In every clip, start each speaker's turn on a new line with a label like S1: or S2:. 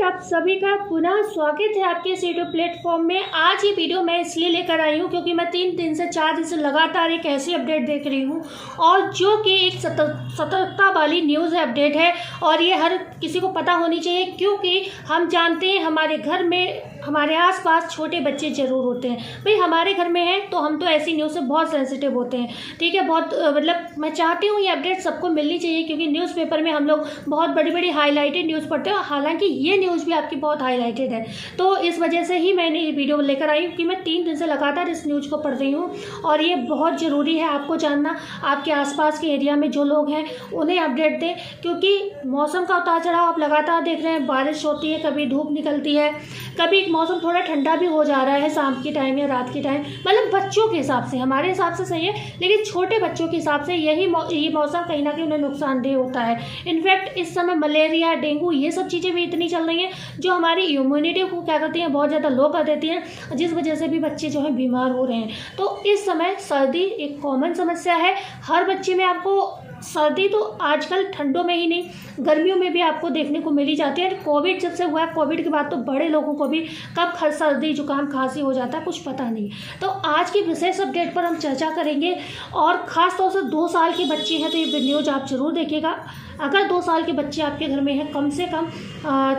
S1: Guys, आप सभी का पुनः स्वागत है आपके इस यूट्यूब प्लेटफॉर्म में। आज ये वीडियो मैं इसलिए लेकर आई हूँ क्योंकि मैं 3 दिन से 4 दिन से लगातार एक ऐसी अपडेट देख रही हूँ और जो कि एक सतर्कता वाली न्यूज़ अपडेट है और ये हर किसी को पता होनी चाहिए, क्योंकि हम जानते हैं हमारे घर में हमारे आसपास छोटे बच्चे ज़रूर होते हैं। भाई हमारे घर में हैं तो हम तो ऐसी न्यूज़ से बहुत सेंसिटिव होते हैं, ठीक है। बहुत मतलब मैं चाहती हूँ ये अपडेट सबको मिलनी चाहिए, क्योंकि न्यूज़पेपर में हम लोग बहुत बड़ी बड़ी हाईलाइटेड न्यूज़ पढ़ते हैं। हालांकि ये न्यूज़ भी आपकी बहुत हाईलाइटेड है, तो इस वजह से ही मैंने ये वीडियो लेकर आई कि मैं 3 दिन से लगातार इस न्यूज़ को पढ़ रही हूँ और ये बहुत ज़रूरी है आपको जानना। आपके आसपास के एरिया में जो लोग हैं उन्हें अपडेट दें, क्योंकि मौसम का उतार चढ़ाव आप लगातार देख रहे हैं। बारिश होती है, कभी धूप निकलती है, कभी मौसम थोड़ा ठंडा भी हो जा रहा है शाम के टाइम या रात के टाइम। मतलब बच्चों के हिसाब से, हमारे हिसाब से सही है, लेकिन छोटे बच्चों के हिसाब से ये मौसम कहीं ना कहीं उन्हें नुकसानदेह होता है। इनफैक्ट इस समय मलेरिया, डेंगू, ये सब चीज़ें भी इतनी चल रही हैं जो हमारी इम्यूनिटी को क्या करती हैं, बहुत ज़्यादा लो कर देती हैं, जिस वजह से भी बच्चे जो है बीमार हो रहे हैं। तो इस समय सर्दी एक कॉमन समस्या है हर बच्चे में। आपको सर्दी तो आजकल ठंडों में ही नहीं, गर्मियों में भी आपको देखने को मिली जाती है। कोविड जब से हुआ है, कोविड के बाद तो बड़े लोगों को भी कब सर्दी जुकाम खांसी हो जाता है कुछ पता नहीं। तो आज की विशेष अपडेट पर हम चर्चा करेंगे और ख़ास तौर से 2 साल के बच्चे हैं तो ये वीडियोज आप ज़रूर देखिएगा। अगर 2 साल के बच्चे आपके घर में हैं कम से कम,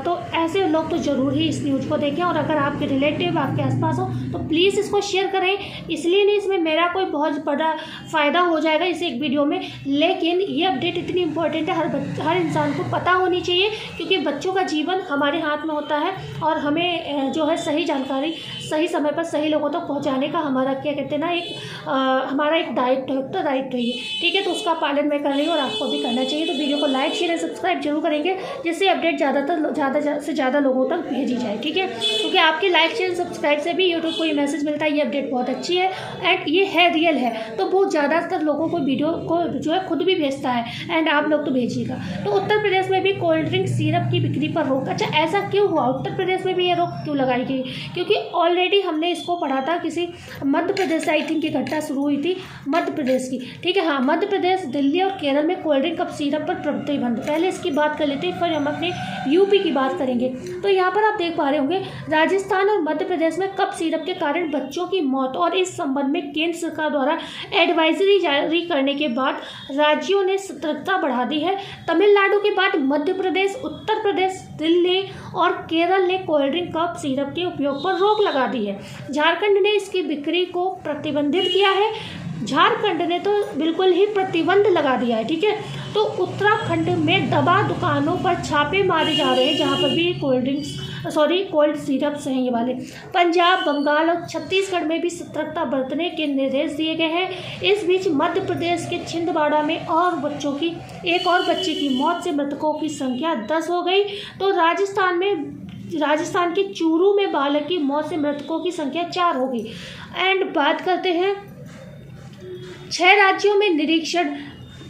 S1: तो ऐसे लोग तो ज़रूर ही इस न्यूज़ को देखें। और अगर आपके रिलेटिव आपके आसपास हो तो प्लीज़ इसको शेयर करें। इसलिए नहीं इसमें मेरा कोई बहुत बड़ा फ़ायदा हो जाएगा इस एक वीडियो में, लेकिन ये अपडेट इतनी इंपॉर्टेंट है, हर इंसान को पता होनी चाहिए, क्योंकि बच्चों का जीवन हमारे हाथ में होता है और हमें जो है सही जानकारी सही समय पर सही लोगों तक पहुँचाने का हमारा क्या कहते हैं ना, हमारा एक दायित्व उत्तरदायित्व है, ठीक है। तो उसका पालन मैं कर रही हूँ और आपको भी करना चाहिए। तो वीडियो को लाइक शेयर सब्सक्राइब जरूर करेंगे, जिससे अपडेट ज़्यादा से ज़्यादा लोगों तक भेजी जाए, ठीक है। क्योंकि आपके लाइक शेयर सब्सक्राइब से भी यूट्यूब को ये मैसेज मिलता है ये अपडेट बहुत अच्छी है एंड ये है रियल है, तो बहुत ज़्यादातर लोगों को वीडियो को जो है खुद भी भेजता है एंड आप लोग तो भेजिएगा। तो उत्तर प्रदेश में भी कोल्ड ड्रिंक सिरप की बिक्री पर रोक। अच्छा, ऐसा क्यों हुआ? उत्तर प्रदेश में भी ये रोक क्यों लगाई गई? क्योंकि ऑलरेडी हमने इसको पढ़ा था किसी मध्य प्रदेश से, आई थिंक की घटना शुरू हुई थी मध्य प्रदेश की, ठीक है। हाँ, मध्य प्रदेश, दिल्ली और केरल में कोल्ड ड्रिंक कप सिरप पर प्रतिबंध। पहले इसकी बात कर लेते हैं, फिर हम अपने यूपी की बात करेंगे। तो यहाँ पर आप देख पा रहे होंगे राजस्थान और मध्य प्रदेश में कप सिरप के कारण बच्चों की मौत, और इस संबंध में केंद्र सरकार द्वारा एडवाइजरी जारी करने के बाद राज्यों ने सतर्कता बढ़ा दी है। तमिलनाडु के बाद मध्य प्रदेश, उत्तर प्रदेश, दिल्ली और केरल ने कोल्ड ड्रिंक कप सिरप के उपयोग पर रोक लगा दी है। झारखंड ने इसकी बिक्री को प्रतिबंधित किया है। झारखंड ने तो बिल्कुल ही प्रतिबंध लगा दिया है, ठीक है। तो उत्तराखंड में दवा दुकानों पर छापे मारे जा रहे हैं जहां पर भी कोल्ड सिरप्स हैं ये वाले। पंजाब, बंगाल और छत्तीसगढ़ में भी सतर्कता बरतने के निर्देश दिए गए हैं। इस बीच मध्य प्रदेश के छिंदवाड़ा में एक और बच्चे की मौत से मृतकों की संख्या 10 हो गई। तो राजस्थान के चूरू में बालक की मौत से मृतकों की संख्या 4 हो गई। एंड बात करते हैं 6 राज्यों में निरीक्षण।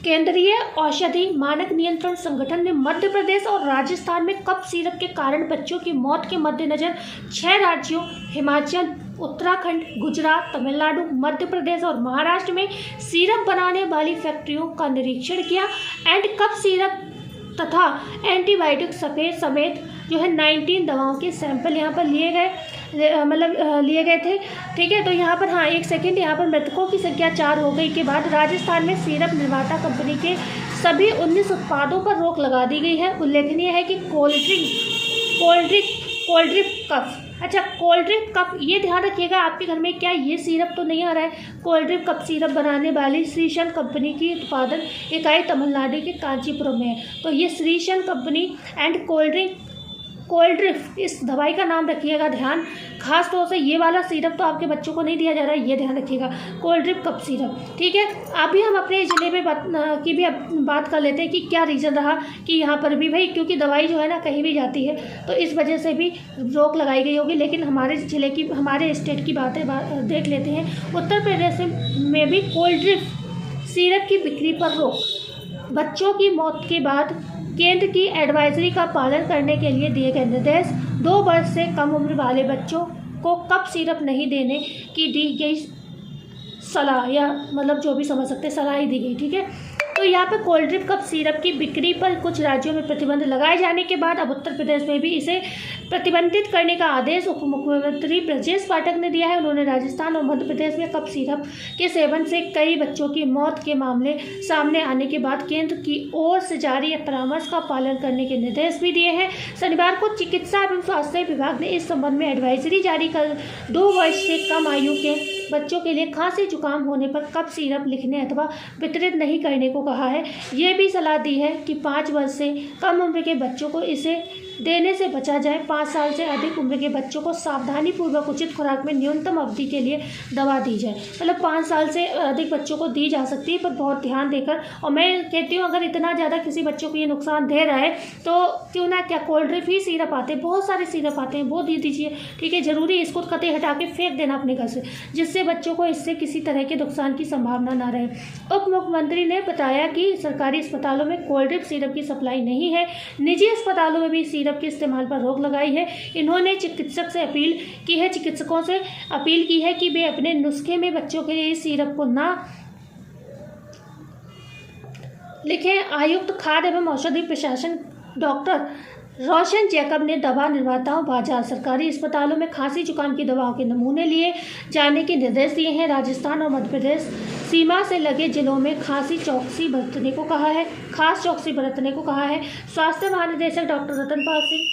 S1: केंद्रीय औषधि मानक नियंत्रण संगठन ने मध्य प्रदेश और राजस्थान में कप सिरप के कारण बच्चों की मौत के मद्देनजर 6 राज्यों हिमाचल, उत्तराखंड, गुजरात, तमिलनाडु, मध्य प्रदेश और महाराष्ट्र में सिरप बनाने वाली फैक्ट्रियों का निरीक्षण किया एंड कप सिरप तथा एंटीबायोटिक समेत जो है 19 दवाओं के सैंपल यहाँ पर लिए गए थे, ठीक है। तो यहाँ पर हाँ एक सेकेंड, यहाँ पर मृतकों की संख्या 4 हो गई के बाद राजस्थान में सिरप निर्माता कंपनी के सभी 19 उत्पादों पर रोक लगा दी गई है। उल्लेखनीय है कि कोल्ड ड्रिंक कप, अच्छा कोल्ड ड्रिंक कप, ये ध्यान रखिएगा आपके घर में क्या ये सिरप तो नहीं आ रहा है। कोल्ड ड्रिंक कप सिरप बनाने वाली श्रीशन कंपनी की उत्पादन इकाई तमिलनाडु के कांचीपुरम में है। तो ये श्रीशन कंपनी एंड कोल्ड ड्रिंक इस दवाई का नाम रखिएगा ध्यान। खास तौर से ये वाला सिरप तो आपके बच्चों को नहीं दिया जा रहा है, ये ध्यान रखिएगा, कोल्ड ड्रिंक कप सिरप, ठीक है। अभी हम अपने ज़िले में बात कर लेते हैं कि क्या रीज़न रहा कि यहाँ पर भी भाई, क्योंकि दवाई जो है ना कहीं भी जाती है तो इस वजह से भी रोक लगाई गई होगी। लेकिन हमारे स्टेट की बातें देख लेते हैं। उत्तर प्रदेश में भी कोल्ड ड्रिंक सिरप की बिक्री पर रोक। बच्चों की मौत के बाद केंद्र की एडवाइजरी का पालन करने के लिए दिए गए निर्देश। 2 वर्ष से कम उम्र वाले बच्चों को कप सिरप नहीं देने की दी गई सलाह, या मतलब जो भी समझ सकते हैं, सलाह ही दी गई, ठीक है। तो तो यहाँ पे कोल्ड ड्रिंक कप सिरप की बिक्री पर कुछ राज्यों में प्रतिबंध लगाए जाने के बाद अब उत्तर प्रदेश में भी इसे प्रतिबंधित करने का आदेश उप मुख्यमंत्री ब्रजेश पाठक ने दिया है। उन्होंने राजस्थान और मध्य प्रदेश में कप सिरप के सेवन से कई बच्चों की मौत के मामले सामने आने के बाद केंद्र की ओर से जारी परामर्श का पालन करने के निर्देश भी दिए हैं। शनिवार को चिकित्सा एवं स्वास्थ्य विभाग ने इस संबंध में एडवाइजरी जारी कर 2 वर्ष से कम आयु के बच्चों के लिए खांसी जुकाम होने पर कप सिरप लिखने अथवा वितरित नहीं करने को कहा है। ये भी सलाह दी है कि 5 वर्ष से कम उम्र के बच्चों को इसे देने से बचा जाए। 5 साल से अधिक उम्र के बच्चों को सावधानीपूर्वक उचित खुराक में न्यूनतम अवधि के लिए दवा दी जाए। मतलब 5 साल से अधिक बच्चों को दी जा सकती है, पर बहुत ध्यान देकर। और मैं कहती हूँ अगर इतना ज़्यादा किसी बच्चों को ये नुकसान दे रहा है तो क्यों ना क्या कोल्ड ड्रिंक ही सिरप आते हैं, बहुत सारे सिरप आते हैं, वो दे दीजिए। ठीक है, ज़रूरी इसको कतई हटा के फेंक देना अपने घर से, जिससे बच्चों को इससे किसी तरह के नुकसान की संभावना ना रहे। उप मुख्यमंत्री ने बताया कि सरकारी अस्पतालों में कोल्ड ड्रिंक सिरप की सप्लाई नहीं है। निजी अस्पतालों में भी सिरप के इस्तेमाल पर रोक लगाई है। इन्होंने चिकित्सकों से अपील की है कि वे अपने नुस्खे में बच्चों के लिए इस सिरप को ना लिखें। आयुक्त खाद्य एवं औषधि प्रशासन डॉक्टर रोशन जैकब ने दवा निर्माताओं, बाजार, सरकारी अस्पतालों में खांसी जुकाम की दवाओं के नमूने लिए जाने के निर्देश दिए हैं। राजस्थान और मध्य प्रदेश सीमा से लगे जिलों में खास चौकसी बरतने को कहा है। स्वास्थ्य महानिदेशक डॉक्टर रतनपाल सिंह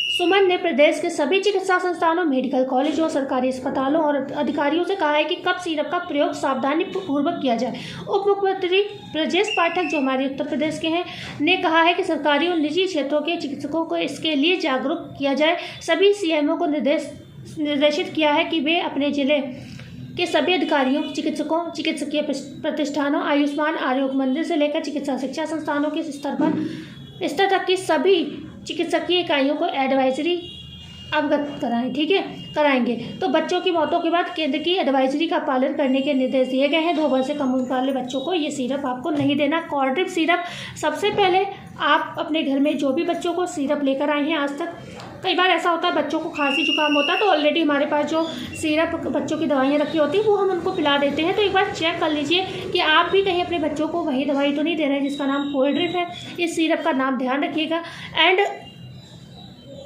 S1: सुमन ने प्रदेश के सभी चिकित्सा संस्थानों, मेडिकल कॉलेजों, सरकारी अस्पतालों और अधिकारियों से कहा है कि कप सिरप का प्रयोग सावधानी पूर्वक किया जाए। उप मुख्यमंत्री ब्रजेश पाठक, जो हमारे उत्तर प्रदेश के हैं, ने कहा है कि सरकारी और निजी क्षेत्रों के चिकित्सकों को इसके लिए जागरूक किया जाए। सभी सीएमओ को निर्देशित किया है कि वे अपने जिले के सभी अधिकारियों, चिकित्सकों, चिकित्सकीय प्रतिष्ठानों, आयुष्मान आरोग्य मंदिर से लेकर चिकित्सा शिक्षा संस्थानों के स्तर तक की सभी चिकित्सकीय इकाइयों को एडवाइजरी अवगत कराएंगे। तो बच्चों की मौतों के बाद केंद्र की एडवाइजरी का पालन करने के निर्देश दिए गए हैं। 2 वर्ष से कम उम्र वाले बच्चों को ये सिरप आपको नहीं देना। कोल्ड ड्रिंक सिरप सबसे पहले आप अपने घर में जो भी बच्चों को सिरप लेकर आए हैं आज तक, कई बार ऐसा होता है बच्चों को खांसी जुकाम होता है तो ऑलरेडी हमारे पास जो सिरप बच्चों की दवाइयाँ रखी होती हैं वो हम उनको पिला देते हैं। तो एक बार चेक कर लीजिए कि आप भी कहीं अपने बच्चों को वही दवाई तो नहीं दे रहे हैं जिसका नाम कोल्ड ड्रिंक है। इस सिरप का नाम ध्यान रखिएगा। एंड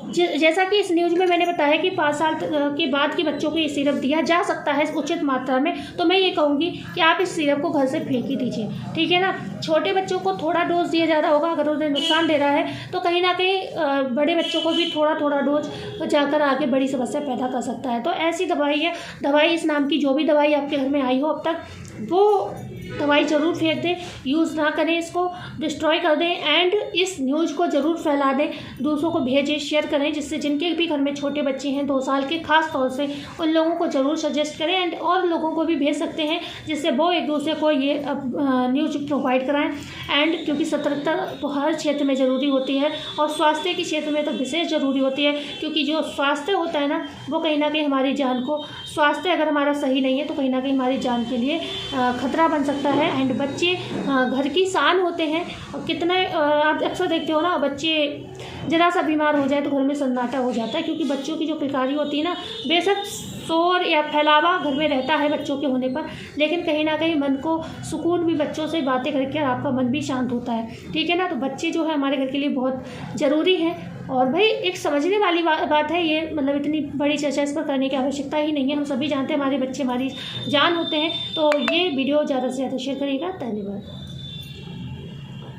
S1: जैसा कि इस न्यूज़ में मैंने बताया कि 5 साल के बाद के बच्चों को ये सिरप दिया जा सकता है उचित मात्रा में, तो मैं ये कहूँगी कि आप इस सिरप को घर से फेंक ही दीजिए। ठीक है ना। छोटे बच्चों को थोड़ा डोज दिया जा रहा होगा, अगर उन्हें नुकसान दे रहा है तो कहीं ना कहीं बड़े बच्चों को भी थोड़ा डोज जाकर आगे बड़ी समस्या पैदा कर सकता है। तो ऐसी दवाई इस नाम की जो भी दवाई आपके घर में आई हो अब तक, वो दवाई ज़रूर फेंक दें, यूज़ ना करें, इसको डिस्ट्रॉय कर दें। एंड इस न्यूज़ को ज़रूर फैला दें, दूसरों को भेजें, शेयर करें, जिससे जिनके भी घर में छोटे बच्चे हैं 2 साल के, खास तौर से उन लोगों को ज़रूर सजेस्ट करें। एंड और लोगों को भी भेज सकते हैं जिससे वो एक दूसरे को ये न्यूज़ प्रोवाइड कराएं। एंड क्योंकि सतर्कता तो हर क्षेत्र में ज़रूरी होती है और स्वास्थ्य के क्षेत्र में तो विशेष ज़रूरी होती है, क्योंकि जो स्वास्थ्य होता है ना वो कहीं ना कहीं हमारी जान को, स्वास्थ्य अगर हमारा सही नहीं है तो कहीं ना कहीं हमारी जान के लिए खतरा बन सकता है। एंड बच्चे घर की शान होते हैं। कितने आप अक्सर देखते हो ना, बच्चे ज़रा सा बीमार हो जाए तो घर में सन्नाटा हो जाता है, क्योंकि बच्चों की जो पिलकारी होती है ना, बेशक शोर या फैलावा घर में रहता है बच्चों के होने पर, लेकिन कहीं ना कहीं मन को सुकून भी, बच्चों से बातें करके आपका मन भी शांत होता है। ठीक है ना। तो बच्चे जो है हमारे घर के लिए बहुत ज़रूरी है। और भाई एक समझने वाली बात है ये, मतलब इतनी बड़ी चर्चा इस पर करने की आवश्यकता ही नहीं है। हम सभी जानते हैं हमारे बच्चे हमारी जान होते हैं। तो ये वीडियो ज़्यादा से ज़्यादा शेयर करिएगा। धन्यवाद।